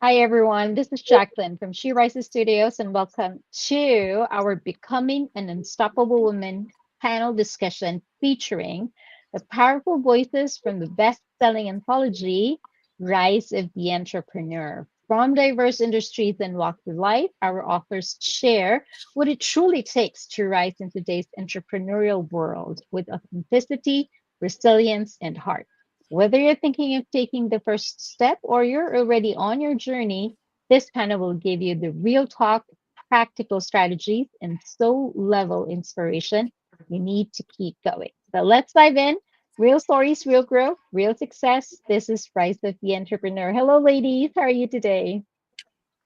Hi, everyone. This is Jacqueline from She Rises Studios, and welcome to our Becoming an Unstoppable Woman panel discussion featuring the powerful voices from the best selling anthology, Rise of the Entrepreneur. From diverse industries and walks of life, our authors share what it truly takes to rise in today's entrepreneurial world with authenticity, resilience, and heart. Whether you're thinking of taking the first step or you're already on your journey, this panel will give you the real talk, practical strategies, and soul level inspiration you need to keep going. So let's dive in. Real stories, real growth, real success. This is Rise of the Entrepreneur. Hello, ladies. How are you today?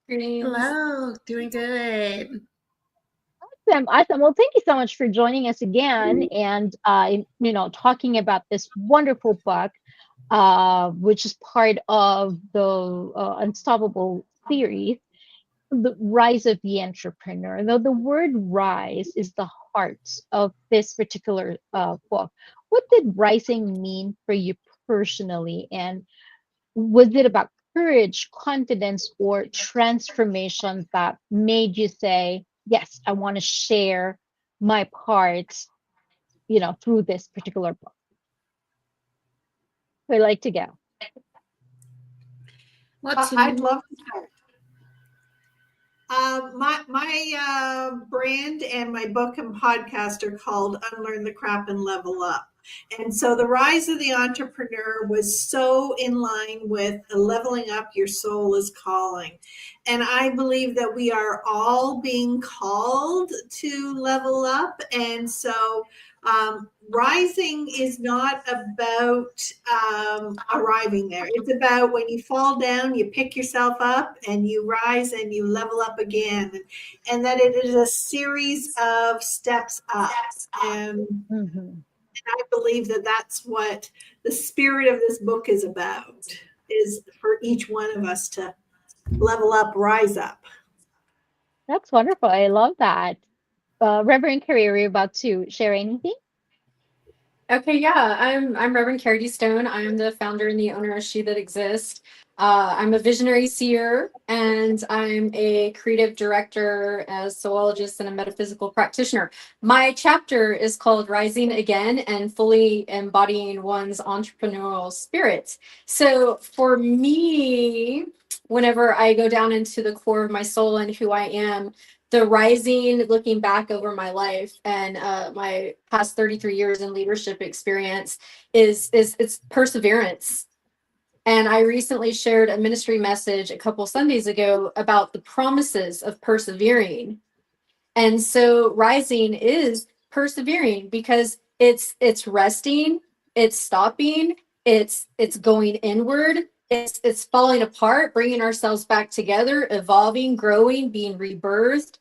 Greetings. Hello, doing good. Awesome, awesome. Well, thank you so much for joining us again and talking about this wonderful book, which is part of the Unstoppable series, The Rise of the Entrepreneur. Though the word rise is the heart of this particular book. What did rising mean for you personally? And was it about courage, confidence, or transformation that made you say, yes, I want to share my part, through this particular book? I'd like to go. I'd love my brand and my book and podcast are called Unlearn the Crap and Level Up. And so the rise of the entrepreneur was so in line with leveling up your soul is calling. And I believe that we are all being called to level up. And so rising is not about arriving there. It's about when you fall down, you pick yourself up and you rise and you level up again. And that it is a series of steps up. And Mhm. I believe that that's what the spirit of this book is about, is for each one of us to level up, rise up. That's wonderful. I love that. Reverend Carrie, are you about to share anything? Okay, yeah, I'm Reverend Carity Stone. I'm the founder and the owner of She That Exists. I'm a visionary seer, and I'm a creative director, a zoologist, and a metaphysical practitioner. My chapter is called Rising Again and Fully Embodying One's Entrepreneurial Spirit. So for me, whenever I go down into the core of my soul and who I am, the rising, looking back over my life and my past 33 years in leadership experience is it's perseverance. And I recently shared a ministry message a couple Sundays ago about the promises of persevering. And so rising is persevering because it's resting, it's stopping, it's going inward, it's falling apart, bringing ourselves back together, evolving, growing, being rebirthed,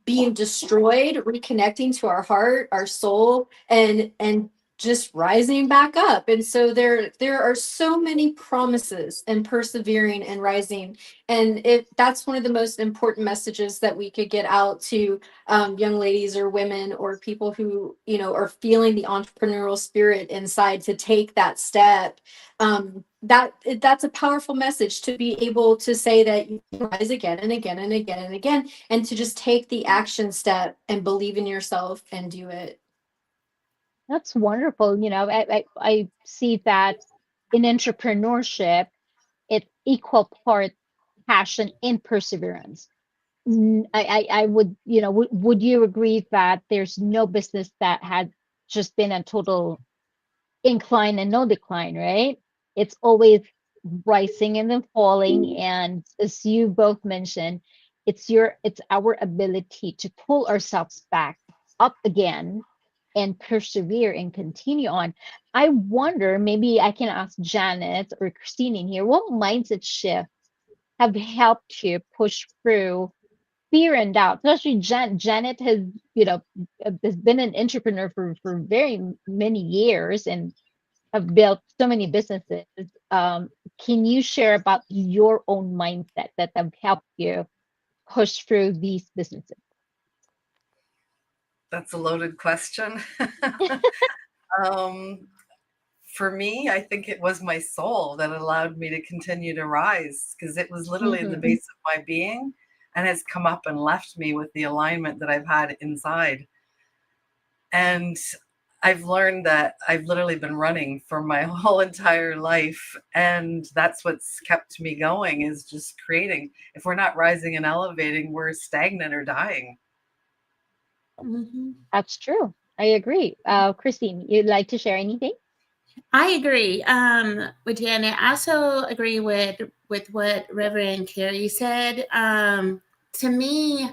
being destroyed, reconnecting to our heart, our soul, and just rising back up. And so there are so many promises and persevering and rising. And if that's one of the most important messages that we could get out to young ladies or women or people who are feeling the entrepreneurial spirit inside to take that step. That's a powerful message to be able to say that you rise again and again and again and again, and to just take the action step and believe in yourself and do it. That's wonderful. I see that in entrepreneurship, it's equal part passion and perseverance. I would, would you agree that there's no business that had just been a total incline and no decline, right? It's always rising and then falling. And as you both mentioned, it's our ability to pull ourselves back up again and persevere and continue on. I wonder, maybe I can ask Janet or Christine in here, what mindset shift have helped you push through fear and doubt? Especially Janet has been an entrepreneur for very many years and have built so many businesses. Can you share about your own mindset that have helped you push through these businesses? That's a loaded question. um, for me, I think it was my soul that allowed me to continue to rise, because it was literally the Mhm. base of my being and has come up and left me with the alignment that I've had inside. And I've learned that I've literally been running for my whole entire life. And that's what's kept me going, is just creating. If we're not rising and elevating, we're stagnant or dying. Mhm. That's true. I agree. Christine, you'd like to share anything? I agree with Janet. I also agree with what Reverend Carrie said. To me,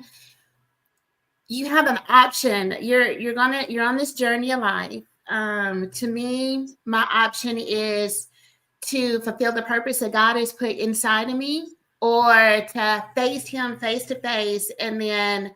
you have an option. You're on this journey of life. To me, my option is to fulfill the purpose that God has put inside of me, or to face Him face to face, and then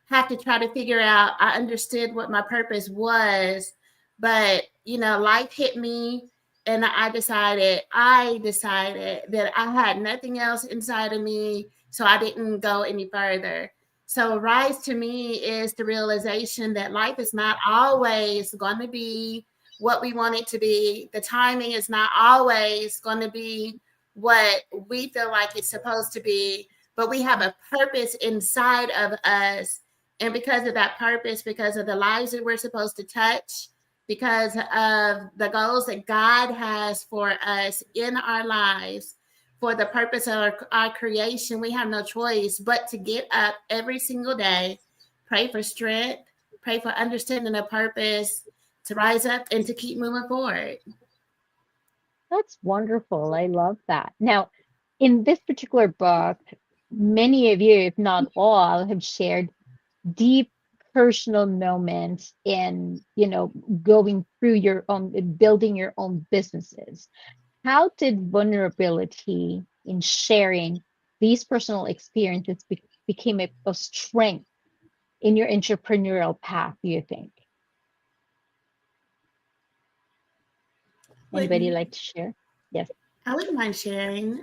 have to try to figure out. I understood what my purpose was, but life hit me, and I decided that I had nothing else inside of me, so I didn't go any further. So, rise to me is the realization that life is not always going to be what we want it to be. The timing is not always going to be what we feel like it's supposed to be, but we have a purpose inside of us. And because of that purpose, because of the lives that we're supposed to touch, because of the goals that God has for us in our lives, for the purpose of our creation, we have no choice but to get up every single day, pray for strength, pray for understanding the purpose, to rise up and to keep moving forward. That's wonderful. I love that. Now, in this particular book, many of you, if not all, have shared deep personal moments in, going through your own, building your own businesses. How did vulnerability in sharing these personal experiences became a strength in your entrepreneurial path, do you think? Anybody Wouldn't like to share? Yes. I wouldn't mind sharing.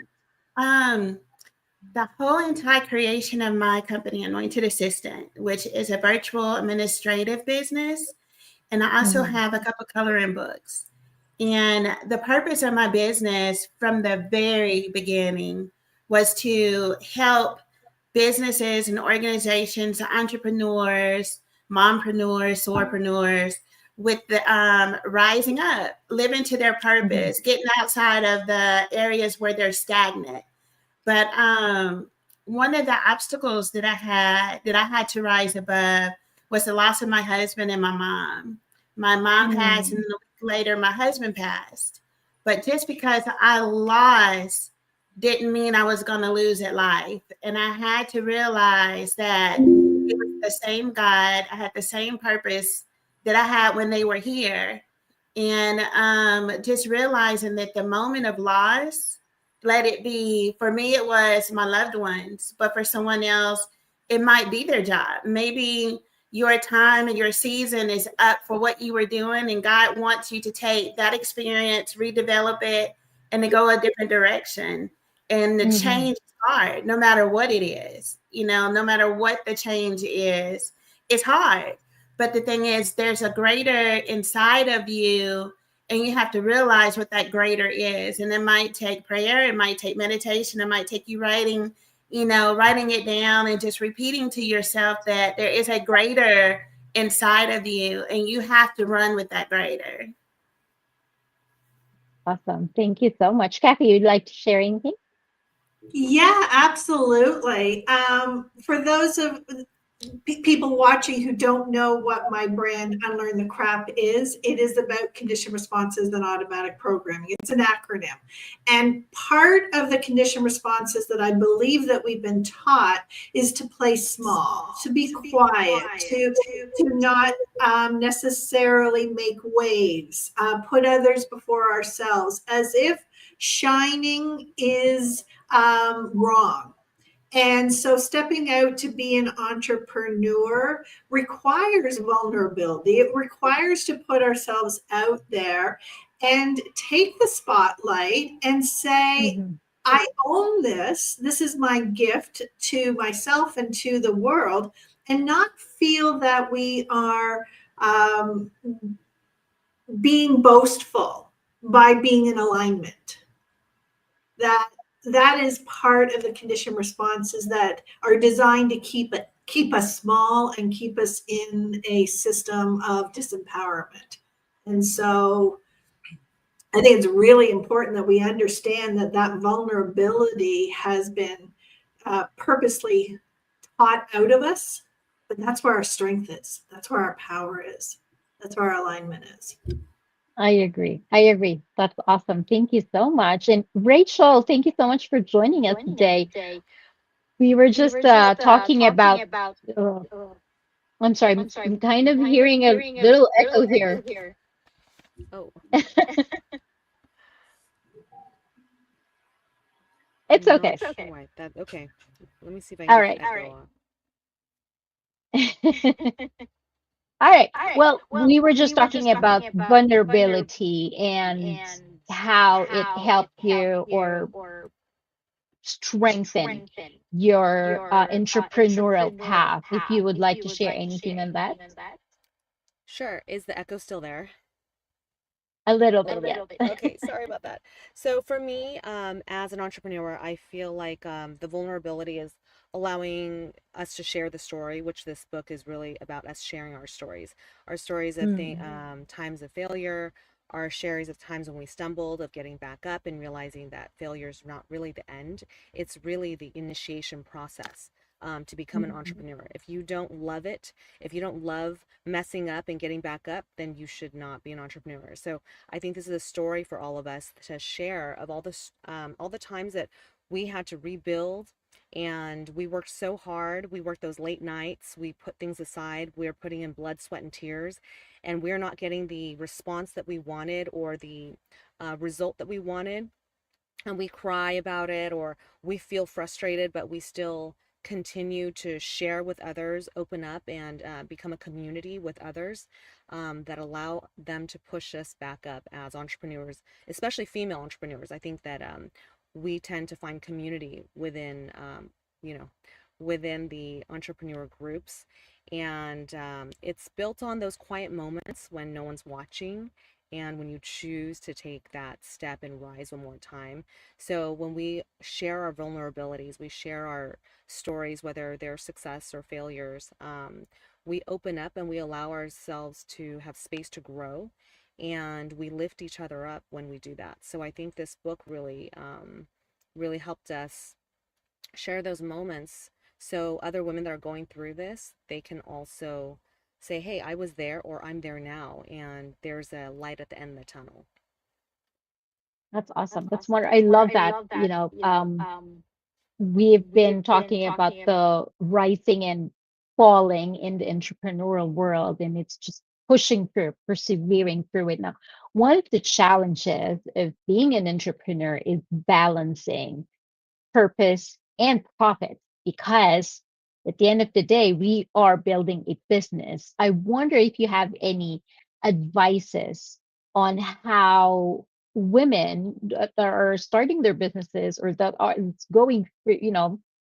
Um, the whole entire creation of my company, Anointed Assistant, which is a virtual administrative business, and I also Mhm. have a couple coloring books. And the purpose of my business from the very beginning was to help businesses and organizations, entrepreneurs, mompreneurs, sorepreneurs, with the rising up, living to their Mhm. purpose, getting outside of the areas where they're stagnant. But one of the obstacles that I had to rise above was the loss of my husband and my mom. My mom passed, and Mm. a week later, my husband passed. But just because I lost didn't mean I was going to lose at life. And I had to realize that it was the same God. I had the same purpose that I had when they were here. And just realizing that the moment of loss, let it be, for me, it was my loved ones, but for someone else, it might be their job. Maybe your time and your season is up for what you were doing, and God wants you to take that experience, redevelop it, and to go a different direction. And the Mhm. change is hard, no matter what it is. No matter what the change is, it's hard. But the thing is, there's a greater inside of you, and you have to realize what that greater is. And it might take prayer, it might take meditation, it might take you writing it down and just repeating to yourself that there is a greater inside of you, and you have to run with that greater. Awesome. Thank you so much. Kathy, you'd like to share anything? Yeah, absolutely. For those of people watching who don't know what my brand Unlearn the Crap is, it is about condition responses and automatic programming. It's an acronym. And part of the condition responses that I believe that we've been taught is to play small, to be quiet, to not necessarily make waves, put others before ourselves, as if shining is wrong. And so stepping out to be an entrepreneur requires vulnerability. It requires to put ourselves out there and take the spotlight and say, Mhm. I own this. This is my gift to myself and to the world, and not feel that we are being boastful. by being in alignment. That is part of the conditioned responses that are designed to keep us small and keep us in a system of disempowerment. And so I think it's really important that we understand that vulnerability has been purposely taught out of us, but that's where our strength is. That's where our power is. That's where our alignment is. I agree. I agree. That's awesome. Thank you so much. And Rachel, thank you so much for joining us today. We were just talking about, uh, I'm sorry, I'm kind of hearing a little echo here. Oh, It's I'm okay. not sure why that. Okay, let me see if I can All get right. the echo off. All right. Well, we were just talking about vulnerability and how it helped you or strengthen your entrepreneurial path. If you would like to share anything on that, Sure. Is the echo still there? a little A bit, little yes. bit. Okay, sorry about that. So for me, as an entrepreneur, I feel like the vulnerability is allowing us to share the story, which this book is really about us sharing our stories of times of failure, our shares of times when we stumbled, of getting back up and realizing that failure is not really the end. It's really the initiation process. To become an entrepreneur. If you don't love it, if you don't love messing up and getting back up, then you should not be an entrepreneur. So I think this is a story for all of us to share of all the times that we had to rebuild, and we worked so hard. We worked those late nights. We put things aside. We're putting in blood, sweat, and tears, and we're not getting the response that we wanted or the result that we wanted. And we cry about it, or we feel frustrated, but we still continue to share with others, open up, and become a community with others that allow them to push us back up as entrepreneurs, especially female entrepreneurs. I think that we tend to find community within, you know, within the entrepreneur groups. And it's built on those quiet moments when no one's watching, and when you choose to take that step and rise one more time. So when we share our vulnerabilities, we share our stories, whether they're success or failures, we open up and we allow ourselves to have space to grow, and we lift each other up when we do that. So I think this book really, really helped us share those moments, so other women that are going through this, they can also say, hey, I was there, or I'm there now, and there's a light at the end of the tunnel. That's awesome. That's more, I love that, we've been talking about the rising and falling in the entrepreneurial world, and it's just pushing through, persevering through it. Now, one of the challenges of being an entrepreneur is balancing purpose and profit, because at the end of the day, we are building a business. I wonder if you have any advices on how women that are starting their businesses, or that are going through,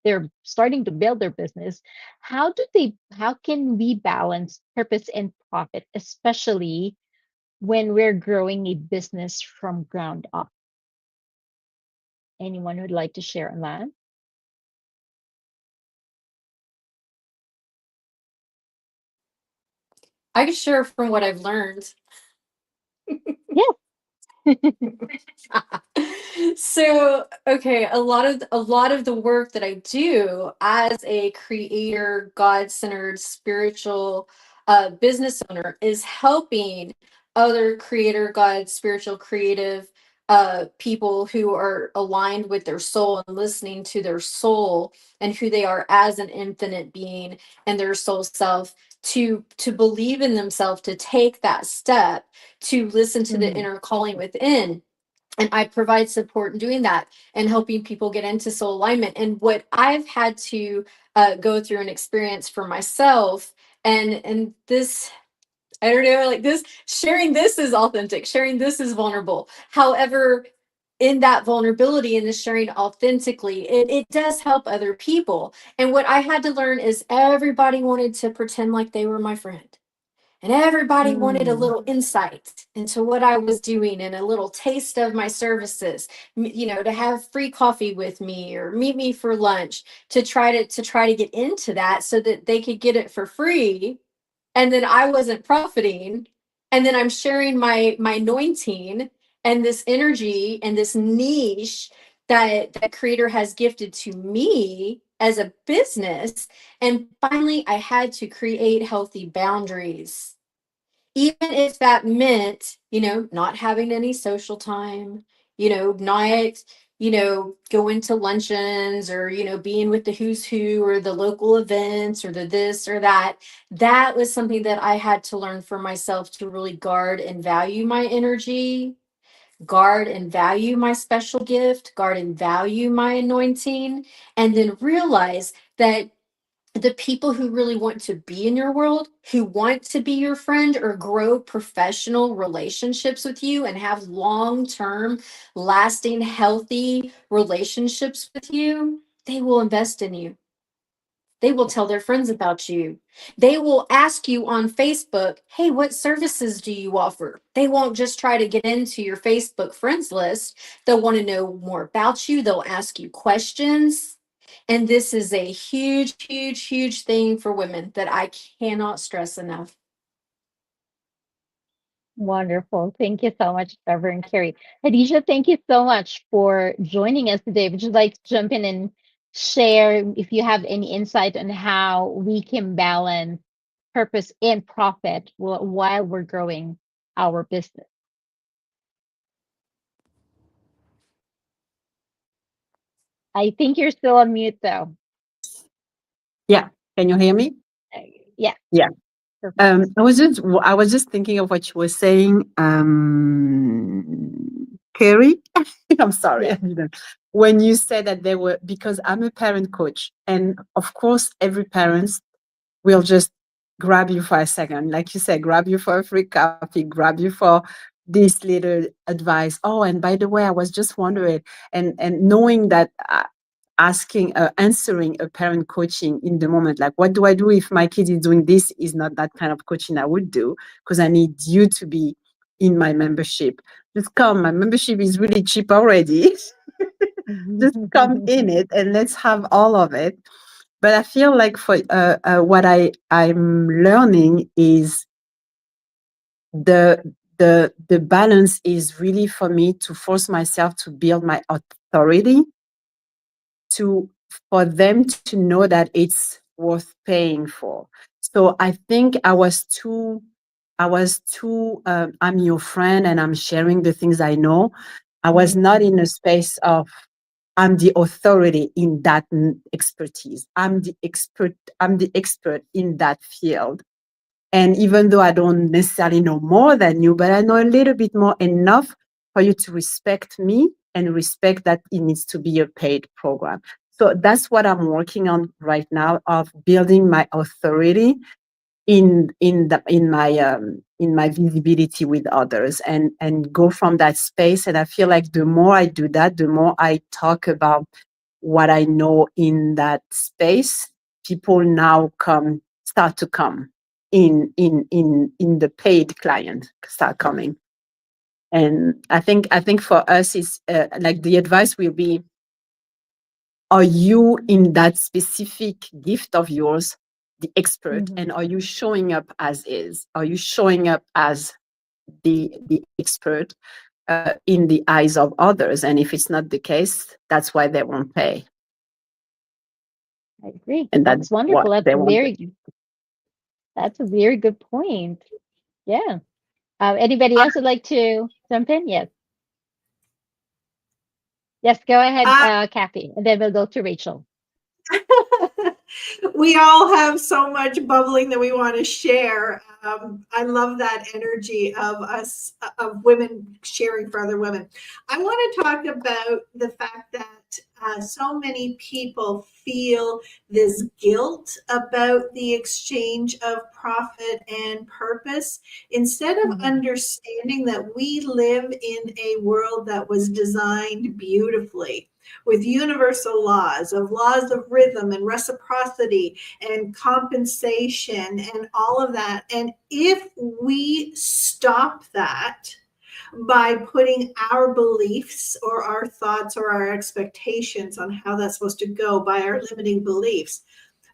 they're starting to build their business. How can we balance purpose and profit, especially when we're growing a business from ground up? Anyone who'd like to share on that? I can share from what I've learned. Yeah. So, okay, a lot of the work that I do as a creator, God-centered, spiritual business owner is helping other creator, God, spiritual, creative people who are aligned with their soul and listening to their soul and who they are as an infinite being and their soul self, to believe in themselves, to take that step, to listen to the inner calling within. And I provide support in doing that and helping people get into soul alignment. And what I've had to go through and experience for myself, and this, I don't know, like this, sharing this is authentic, sharing this is vulnerable. However, in that vulnerability and the sharing authentically, it does help other people. And what I had to learn is everybody wanted to pretend like they were my friend. And everybody wanted a Mm. little insight into what I was doing and a little taste of my services, to have free coffee with me or meet me for lunch, to try to get into that so that they could get it for free. And then I wasn't profiting. And then I'm sharing my anointing and this energy and this niche that creator has gifted to me as a business. And finally, I had to create healthy boundaries, even if that meant, not having any social time, not, going to luncheons or, being with the who's who or the local events or the this or that. That was something that I had to learn for myself to really guard and value my energy, guard and value my special gift, guard and value my anointing, and then realize that the people who really want to be in your world, who want to be your friend or grow professional relationships with you and have long-term, lasting, healthy relationships with you, they will invest in you. They will tell their friends about you. They will ask you on Facebook, hey, what services do you offer? They won't just try to get into your Facebook friends list. They'll want to know more about you. They'll ask you questions. And this is a huge, huge, huge thing for women that I cannot stress enough. Wonderful. Thank you so much, Reverend Carrie. Khadijah, thank you so much for joining us today. Would you like to jump in and share if you have any insight on how we can balance purpose and profit while we're growing our business? I think you're still on mute, though. Yeah. Can you hear me? Yeah. Yeah. Perfect. I was just thinking of what you were saying, Carrie. I'm sorry. Yeah. I didn't. When you said that they were, because I'm a parent coach, and of course, every parent will just grab you for a second, like you said, grab you for a free coffee, grab you for this little advice. Oh, and by the way, I was just wondering, and knowing that. Answering a parent coaching in the moment, like, what do I do if my kid is doing this, is not that kind of coaching I would do, because I need you to be in my membership. Just come, my membership is really cheap already. Just come in it and let's have all of it. But I feel like for what I'm learning is the balance is really for me to force myself to build my authority, for them to know that it's worth paying for. So I think I was too I'm your friend and I'm sharing the things I know. I was not in a space of I'm the authority in that expertise. I'm the expert in that field. And even though I don't necessarily know more than you, but I know a little bit more, enough for you to respect me and respect that it needs to be a paid program. So that's what I'm working on right now, of building my authority in my visibility with others, and go from that space. And I feel like the more I do that, the more I talk about what I know in that space, people now start to come in the paid client start coming. And I think for us, it's like the advice will be, are you in that specific gift of yours the expert, and are you showing up as is? Are you showing up as the expert in the eyes of others? And if it's not the case, that's why they won't pay. I agree. And That's wonderful. what they want. That's a very good point. Yeah. Anybody else would like to jump in? Yes. Yes, go ahead, Kathy, and then we'll go to Rachel. We all have so much bubbling that we want to share. I love that energy of us, of women sharing for other women. I want to talk about the fact that so many people feel this guilt about the exchange of profit and purpose, instead of understanding that we live in a world that was designed beautifully. with universal laws of rhythm and reciprocity and compensation and all of that. And if we stop that by putting our beliefs or our thoughts or our expectations on how that's supposed to go by our limiting beliefs,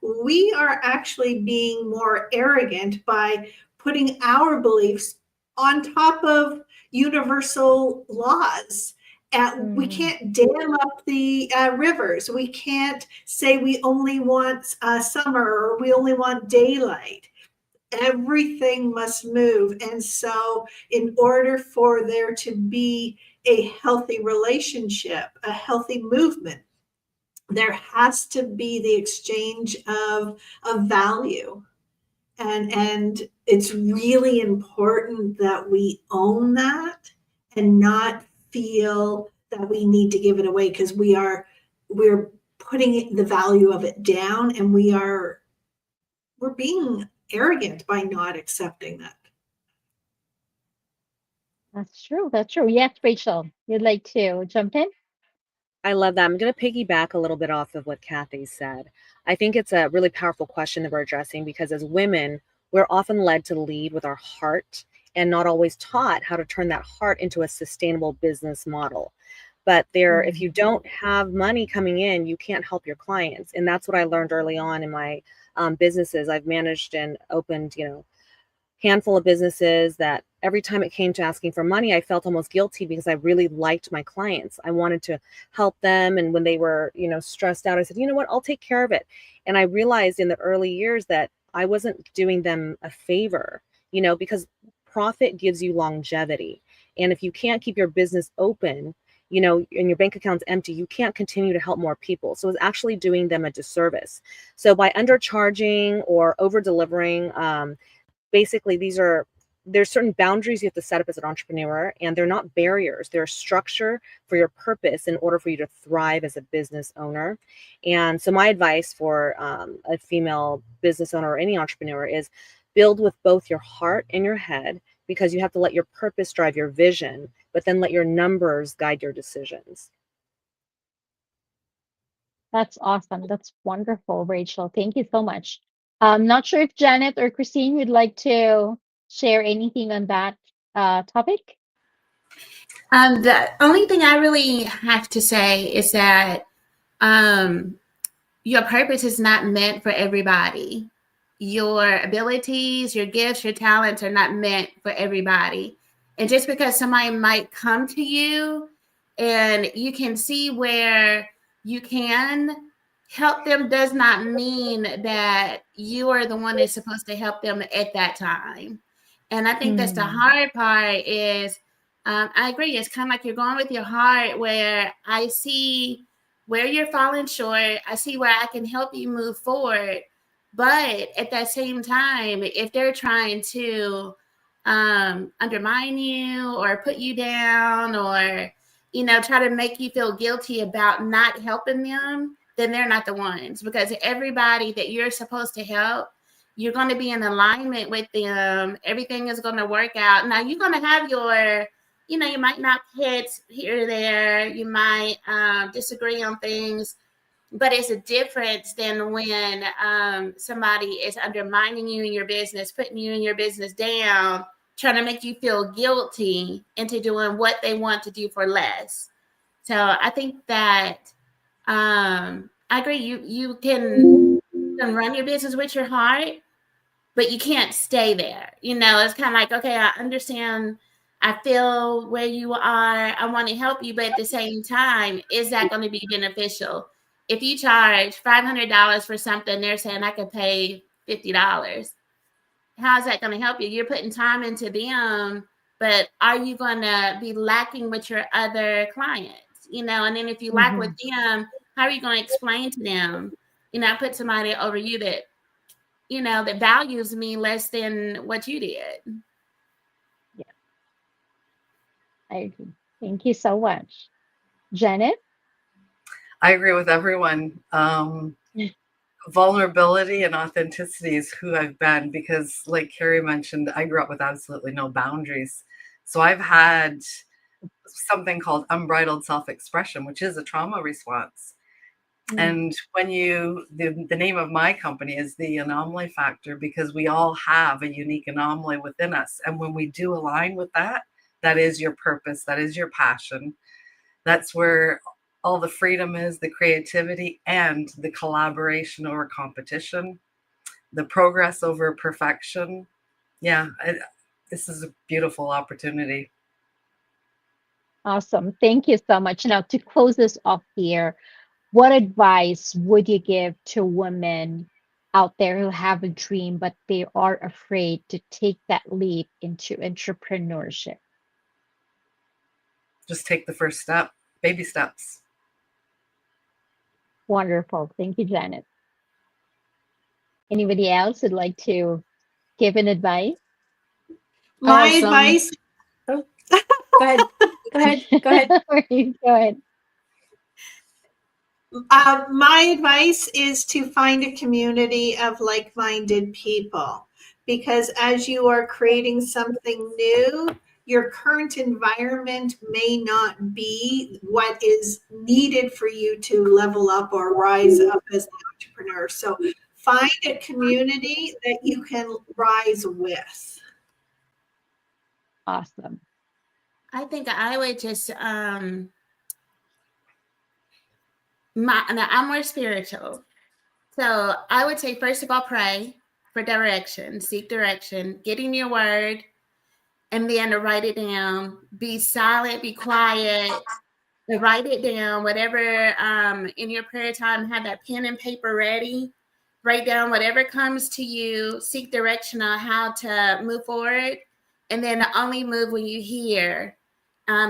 we are actually being more arrogant by putting our beliefs on top of universal laws. We can't dam up the rivers. We can't say we only want summer or we only want daylight. Everything must move. And so, in order for there to be a healthy relationship, a healthy movement, there has to be the exchange of value. And it's really important that we own that and not feel that we need to give it away, because we're putting the value of it down, and we're being arrogant by not accepting that. That's true. That's true. Yes, Rachel, you'd like to jump in? I love that. I'm going to piggyback a little bit off of what Kathy said. I think it's a really powerful question that we're addressing, because as women, we're often led to lead with our heart and not always taught how to turn that heart into a sustainable business model. But if you don't have money coming in, you can't help your clients. And that's what I learned early on in my businesses. I've managed and opened, handful of businesses that every time it came to asking for money, I felt almost guilty because I really liked my clients. I wanted to help them. And when they were, stressed out, I said, you know what, I'll take care of it. And I realized in the early years that I wasn't doing them a favor, because profit gives you longevity. And if you can't keep your business open, and your bank account's empty, you can't continue to help more people. So it's actually doing them a disservice. So by undercharging or over delivering, basically there's certain boundaries you have to set up as an entrepreneur, and they're not barriers. They're a structure for your purpose in order for you to thrive as a business owner. And so my advice for a female business owner or any entrepreneur is build with both your heart and your head, because you have to let your purpose drive your vision, but then let your numbers guide your decisions. That's awesome. That's wonderful, Rachel. Thank you so much. I'm not sure if Janet or Christine would like to share anything on that topic. The only thing I really have to say is that your purpose is not meant for everybody. Your abilities, your gifts, your talents are not meant for everybody. And just because somebody might come to you and you can see where you can help them does not mean that you are the one that's supposed to help them at that time. And I think that's the hard part is, I agree. It's kind of like you're going with your heart, where I see where you're falling short. I see where I can help you move forward. But at that same time, if they're trying to undermine you or put you down, or, try to make you feel guilty about not helping them, then they're not the ones. Because everybody that you're supposed to help, you're going to be in alignment with them. Everything is going to work out. Now, you're going to have your, you might not hit here or there. You might disagree on things. But it's a difference than when somebody is undermining you in your business, putting you in your business down, trying to make you feel guilty into doing what they want to do for less. So I think that I agree. You can run your business with your heart, but you can't stay there. It's kind of like, okay, I understand. I feel where you are. I want to help you, but at the same time, is that going to be beneficial? If you charge $500 for something, they're saying I could pay $50. How's that going to help you? You're putting time into them, but are you going to be lacking with your other clients? And then if you lack with them, how are you going to explain to them? I put somebody over you that, that values me less than what you did. Yeah, I agree. Thank you so much. Janet? I agree with everyone. Vulnerability and authenticity is who I've been, because like Carrie mentioned, I grew up with absolutely no boundaries. So I've had something called unbridled self-expression, which is a trauma response. And when the name of my company is the Anomaly Factor, because we all have a unique anomaly within us. And when we do align with that, that is your purpose, that is your passion. That's where all the freedom is, the creativity, and the collaboration over competition, the progress over perfection. Yeah, this is a beautiful opportunity. Awesome. Thank you so much. Now, to close this off here, what advice would you give to women out there who have a dream, but they are afraid to take that leap into entrepreneurship? Just take the first step, baby steps. Wonderful. Thank you, Janet. Anybody else would like to give an advice? My Awesome. advice. Go ahead. Go ahead. Go ahead. Go ahead. My advice is to find a community of like-minded people, because as you are creating something new, your current environment may not be what is needed for you to level up or rise up as an entrepreneur. So find a community that you can rise with. Awesome. I think I would just now I'm more spiritual. So I would say, first of all, pray for direction, seek direction, get in your word, and then to write it down. Be silent, be quiet, to write it down. Whatever in your prayer time, have that pen and paper ready. Write down whatever comes to you, seek direction on how to move forward, and then only move when you hear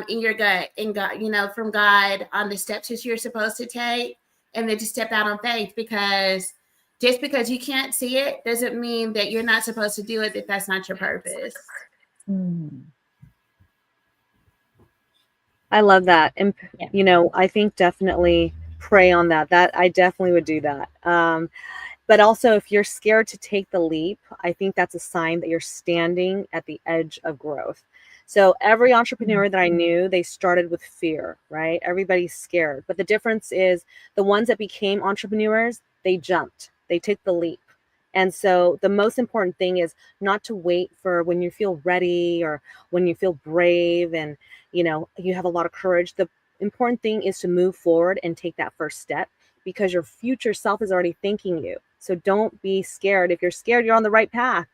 in your gut, in God, from God on the steps that you're supposed to take, and then to step out on faith, because just because you can't see it doesn't mean that you're not supposed to do it, if that's not your purpose. I love that. And, Yeah. I think definitely pray on that. That I definitely would do that. But also, if you're scared to take the leap, I think that's a sign that you're standing at the edge of growth. So every entrepreneur that I knew, they started with fear, right? Everybody's scared. But the difference is the ones that became entrepreneurs, they jumped, they took the leap. And so the most important thing is not to wait for when you feel ready or when you feel brave and, you have a lot of courage. The important thing is to move forward and take that first step, because your future self is already thanking you. So don't be scared. If you're scared, you're on the right path.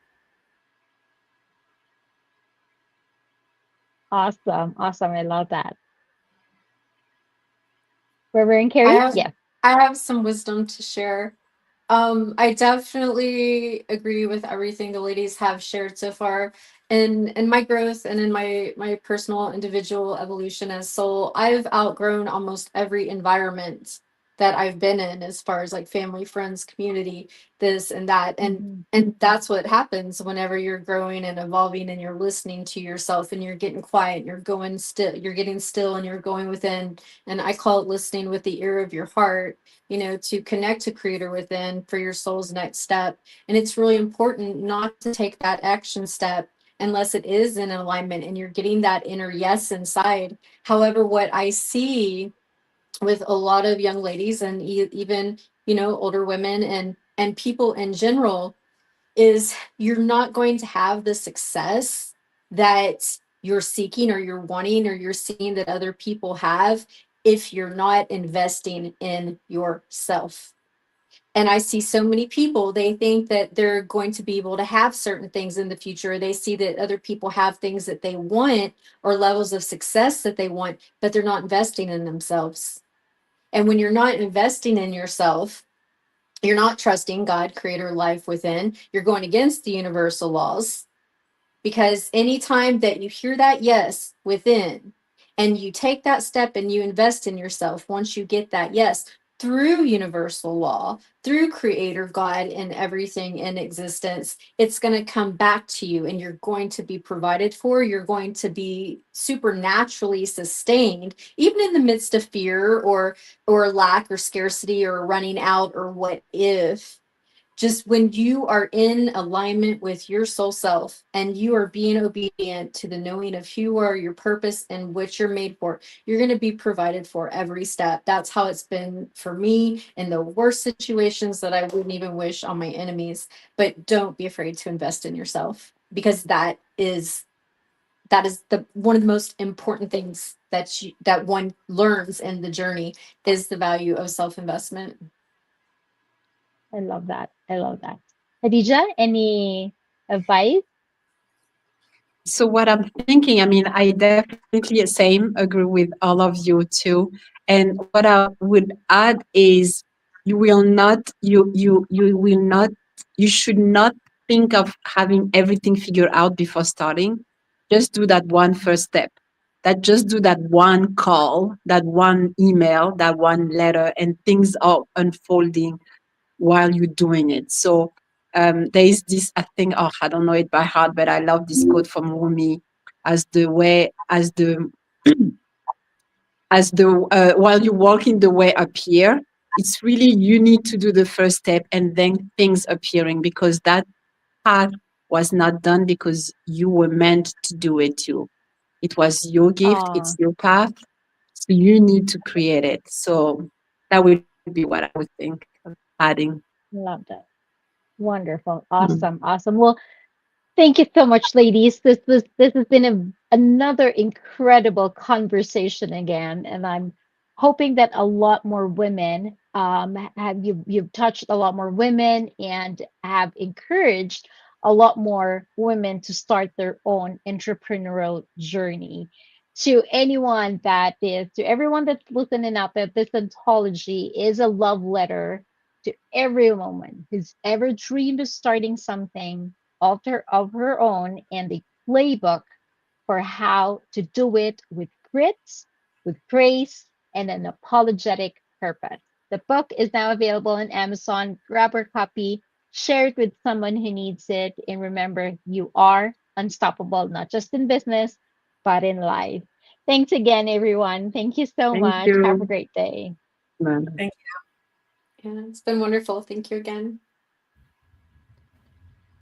Awesome. Awesome. I love that. Reverend I Carrie? have Yeah. I have some wisdom to share. I definitely agree with everything the ladies have shared so far. In my growth and in my personal individual evolution as soul, I've outgrown almost every environment that I've been in, as far as like family, friends, community, this and that. And that's what happens whenever you're growing and evolving and you're listening to yourself and you're getting quiet, and you're getting still and you're going within. And I call it listening with the ear of your heart, to connect to creator within for your soul's next step. And it's really important not to take that action step unless it is in alignment and you're getting that inner yes inside. However, what I see with a lot of young ladies and even, older women and people in general is you're not going to have the success that you're seeking or you're wanting or you're seeing that other people have if you're not investing in yourself. And I see so many people, they think that they're going to be able to have certain things in the future. They see that other people have things that they want or levels of success that they want, but they're not investing in themselves. And when you're not investing in yourself, you're not trusting God, creator, life within. You're going against the universal laws, because anytime that you hear that yes within and you take that step and you invest in yourself, once you get that yes through universal law, through creator, God, and everything in existence, it's going to come back to you and you're going to be provided for. You're going to be supernaturally sustained, even in the midst of fear or lack or scarcity or running out or what if. just when you are in alignment with your soul self and you are being obedient to the knowing of who you are, your purpose, and what you're made for, you're going to be provided for every step. That's how it's been for me in the worst situations that I wouldn't even wish on my enemies. But don't be afraid to invest in yourself, because that is the one of the most important things that one learns in the journey, is the value of self-investment. I love that. I love that. Khadija, any advice? So what I'm thinking, I mean, I definitely same agree with all of you too. And what I would add is you should not think of having everything figured out before starting. Just do that one first step. Just do that one call, that one email, that one letter, and things are unfolding while you're doing it. So there is this, I think, oh, I don't know it by heart, but I love this quote from Rumi, as the way, as the, while you're walking the way up here, it's really, you need to do the first step and then things appearing, because that path was not done because you were meant to do it too. It was your gift, Oh, it's your path. So you need to create it. So that would be what I would think of adding. love that. Wonderful. Mm. Awesome. Awesome. Well, thank you so much, ladies. This has been another incredible conversation again, and I'm hoping that a lot more women have you've touched a lot more women and have encouraged a lot more women to start their own entrepreneurial journey. To everyone that's listening out there, this anthology is a love letter to every woman who's ever dreamed of starting something of her own, and the playbook for how to do it with grit, with grace, and an apologetic purpose. The book is now available on Amazon. Grab your copy, share it with someone who needs it, and remember, you are unstoppable, not just in business, but in life. Thanks again, everyone. Thank you so Thank much. Have a you. great day. Man. Thank Yeah, it's been wonderful. Thank you again.